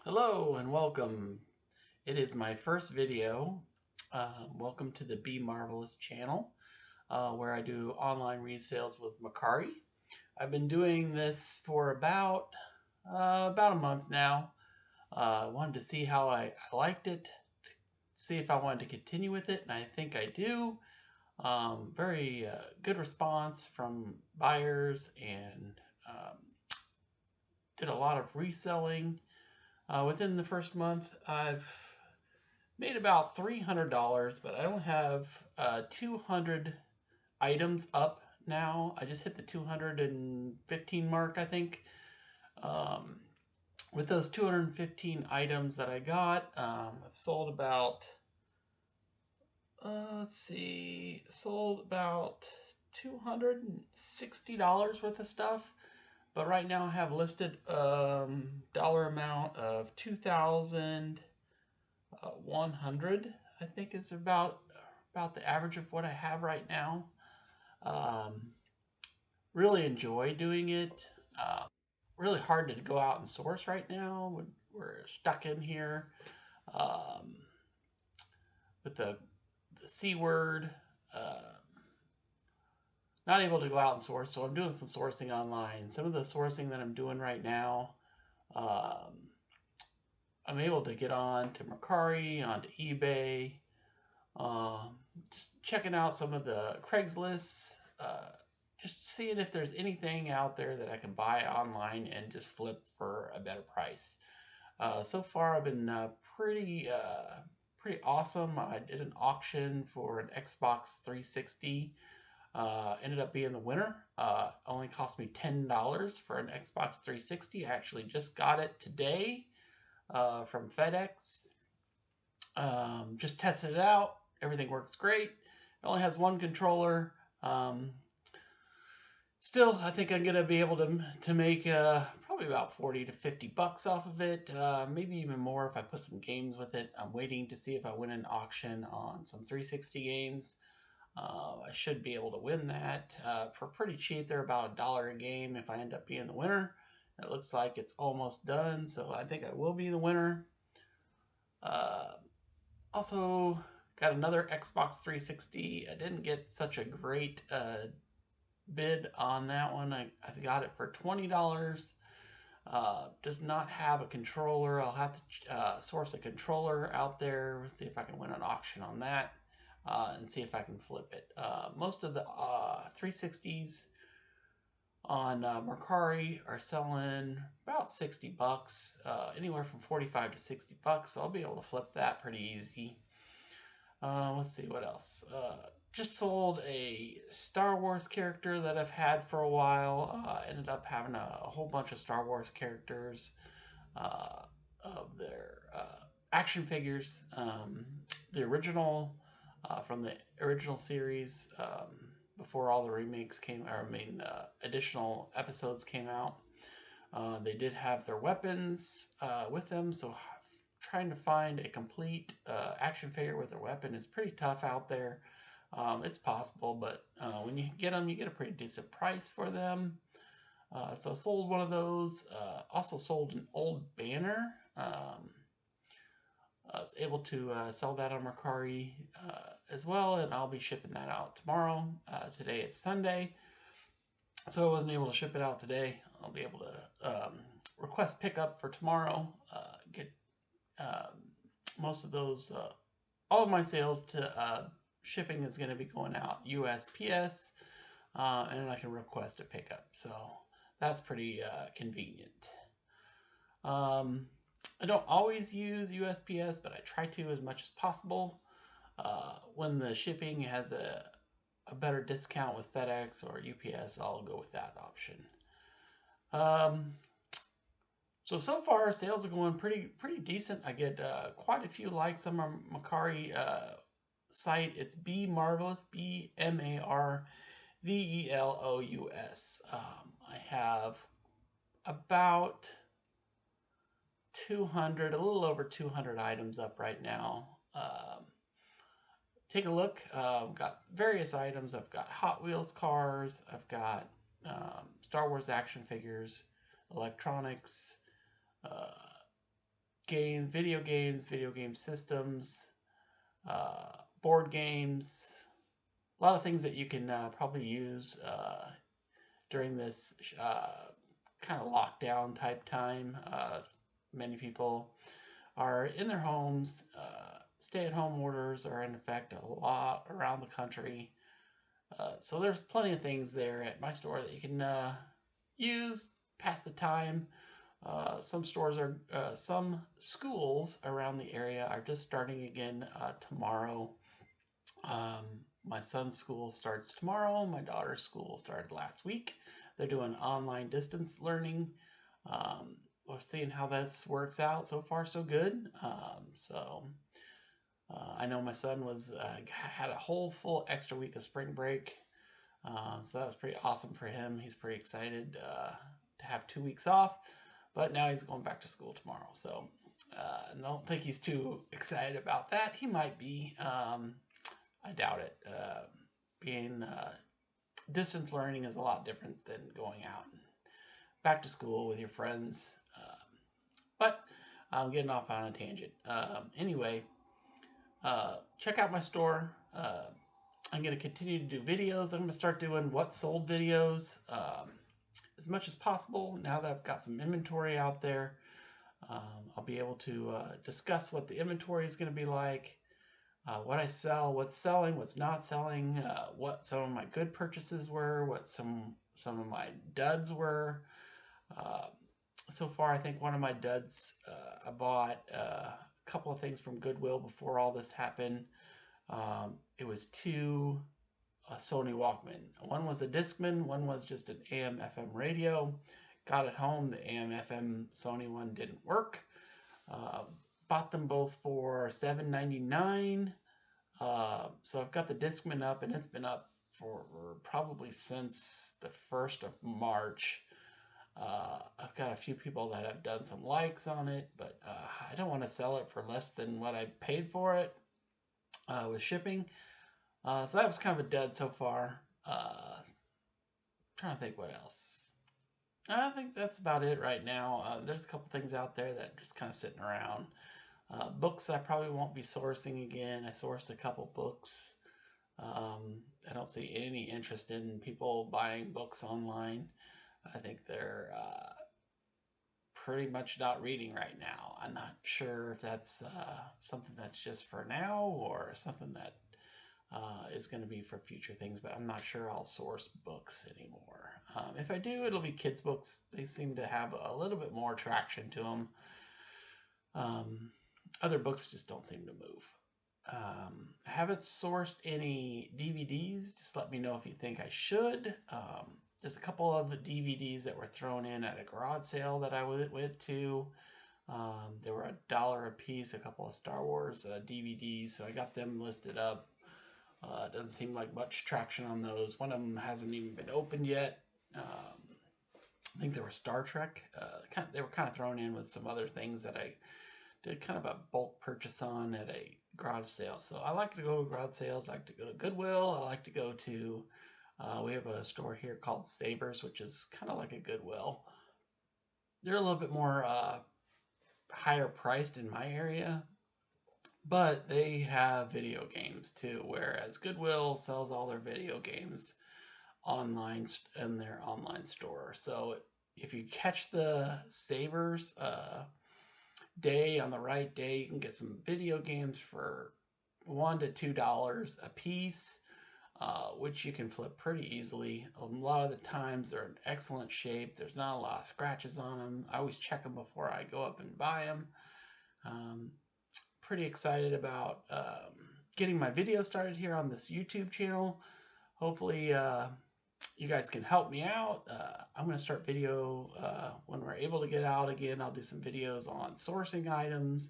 Hello and welcome. It is my first video. Welcome to the Bmarvelous channel, where I do online resales with Mercari. I've been doing this for about a month now. I wanted to see how I liked it, see if I wanted to continue with it, and I think I do. Very good response from buyers, and um, did a lot of reselling. Within the first month, I've made about $300, but I only have 200 items up now. I just hit the 215 mark, I think. Um, with those 215 items that I got, I've sold about, let's see, sold about $260 worth of stuff. But right now I have listed dollar amount of 2,100. I think is about the average of what I have right now. Um, really enjoy doing it. Uh, really hard to go out and source right now. We're stuck in here um, with the C word. Uh, not able to go out and source, so I'm doing some sourcing online. Some of the sourcing that I'm doing right now, um, I'm able to get on to Mercari, onto eBay, um, just checking out some of the Craigslist, uh, just seeing if there's anything out there that I can buy online and just flip for a better price. So far, I've been pretty awesome. I did an auction for an Xbox 360. Ended up being the winner. Only cost me $10 for an Xbox 360. I actually just got it today from FedEx. Just tested it out. Everything works great. It only has one controller. Still, I think I'm gonna be able to make probably about 40 to 50 bucks off of it. Maybe even more if I put some games with it. I'm waiting to see if I win an auction on some 360 games. I should be able to win that for pretty cheap. They're about $1 a game if I end up being the winner. It looks like it's almost done, so I think I will be the winner. Uh, Also, got another Xbox 360. I didn't get such a great bid on that one. I got it for $20. Does not have a controller. I'll have to source a controller out there, see if I can win an auction on that, and see if I can flip it. Most of the 360s on Mercari are selling about 60 bucks, anywhere from 45 to 60 bucks. So I'll be able to flip that pretty easy. Let's see what else. Just sold a Star Wars character that I've had for a while. Ended up having a whole bunch of Star Wars characters uh, of their action figures. The original from the original series before all the remakes came, or I mean, additional episodes came out. They did have their weapons with them, so trying to find a complete action figure with their weapon is pretty tough out there. It's possible, but when you get them, you get a pretty decent price for them. So I sold one of those. Also sold an old banner. I was able to sell that on Mercari as well, and I'll be shipping that out tomorrow. Today it's Sunday, so I wasn't able to ship it out today. I'll be able to request pickup for tomorrow. Get most of those, all of my sales to shipping is going to be going out USPS, and I can request a pickup. So that's pretty convenient. Um, I don't always use USPS, but I try to as much as possible. When the shipping has a better discount with FedEx or UPS, I'll go with that option. Um, so far sales are going pretty decent. I get quite a few likes on my Mercari site. It's Bmarvelous, Bmarvelous. I have about 200, a little over 200 items up right now. Take a look. I've got various items. I've got Hot Wheels cars. I've got Star Wars action figures, electronics, uh, video game systems, uh, board games, a lot of things that you can probably use during this kind of lockdown type time. Many people are in their homes. Stay-at-home orders are in effect a lot around the country. So there's plenty of things there at my store that you can use, pass the time. Some schools around the area are just starting again tomorrow. Um, my son's school starts tomorrow. My daughter's school started last week. They're doing online distance learning. We're seeing how this works out. So far, so good. I know my son had a whole full extra week of spring break. So that was pretty awesome for him. He's pretty excited to have 2 weeks off, but now he's going back to school tomorrow. So I don't think he's too excited about that. He might be. I doubt it. Being distance learning is a lot different than going out and back to school with your friends. But I'm getting off on a tangent. Anyway, check out my store. I'm going to continue to do videos. I'm going to start doing what sold videos as much as possible. Now that I've got some inventory out there, I'll be able to discuss what the inventory is going to be like, what I sell, what's selling, what's not selling, what some of my good purchases were, what some of my duds were. So far, I think one of my duds, I bought a couple of things from Goodwill before all this happened. It was two Sony Walkman. One was a Discman, one was just an AM/FM radio. Got it home, the AM/FM Sony one didn't work. Bought them both for $7.99. So I've got the Discman up, and it's been up for probably since the 1st of March. I've got a few people that have done some likes on it, but I don't want to sell it for less than what I paid for it with shipping. So that was kind of a dud so far. Trying to think what else. I think that's about it right now. There's a couple things out there that are just kind of sitting around. Books I probably won't be sourcing again. I sourced a couple books. I don't see any interest in people buying books online. I think they're pretty much not reading right now. I'm not sure if that's something that's just for now or something that is going to be for future things, but I'm not sure I'll source books anymore. If I do, it'll be kids' books. They seem to have a little bit more traction to them. Other books just don't seem to move. I haven't sourced any DVDs. Just let me know if you think I should. There's a couple of DVDs that were thrown in at a garage sale that I went to. They were $1 a piece, a couple of Star Wars DVDs, so I got them listed up. It doesn't seem like much traction on those. One of them hasn't even been opened yet. I think they were Star Trek. They were kind of thrown in with some other things that I did kind of a bulk purchase on at a garage sale. So I like to go to garage sales. I like to go to Goodwill. I like to go to, we have a store here called Savers, which is kind of like a Goodwill. They're a little bit more higher priced in my area, but they have video games too, whereas Goodwill sells all their video games online in their online store. So if you catch the Savers day on the right day, you can get some video games for $1 to $2 a piece, which you can flip pretty easily. A lot of the times they're in excellent shape. There's not a lot of scratches on them. I always check them before I go up and buy them. Pretty excited about getting my video started here on this YouTube channel. Hopefully you guys can help me out. I'm going to start video when we're able to get out again. I'll do some videos on sourcing items.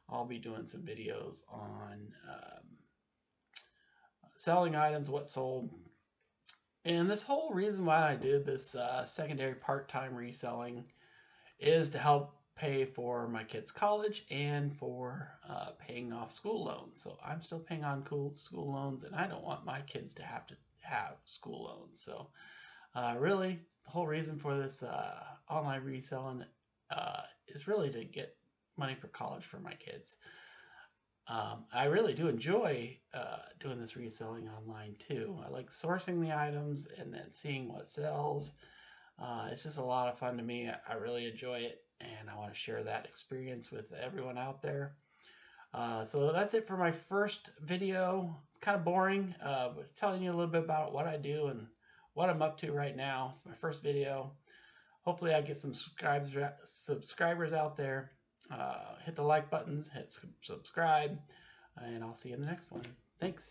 I'll be doing some videos on selling items, what sold. And this whole reason why I did this secondary part-time reselling is to help pay for my kids' college and for paying off school loans. So I'm still paying on school loans, and I don't want my kids to have school loans. So really, the whole reason for this online reselling is really to get money for college for my kids. I really do enjoy doing this reselling online too. I like sourcing the items and then seeing what sells. It's just a lot of fun to me. I really enjoy it, and I want to share that experience with everyone out there. So that's it for my first video. It's kind of boring, but it's telling you a little bit about what I do and what I'm up to right now. It's my first video. Hopefully I get some subscribers out there. Hit the like buttons, hit subscribe, and I'll see you in the next one. Thanks.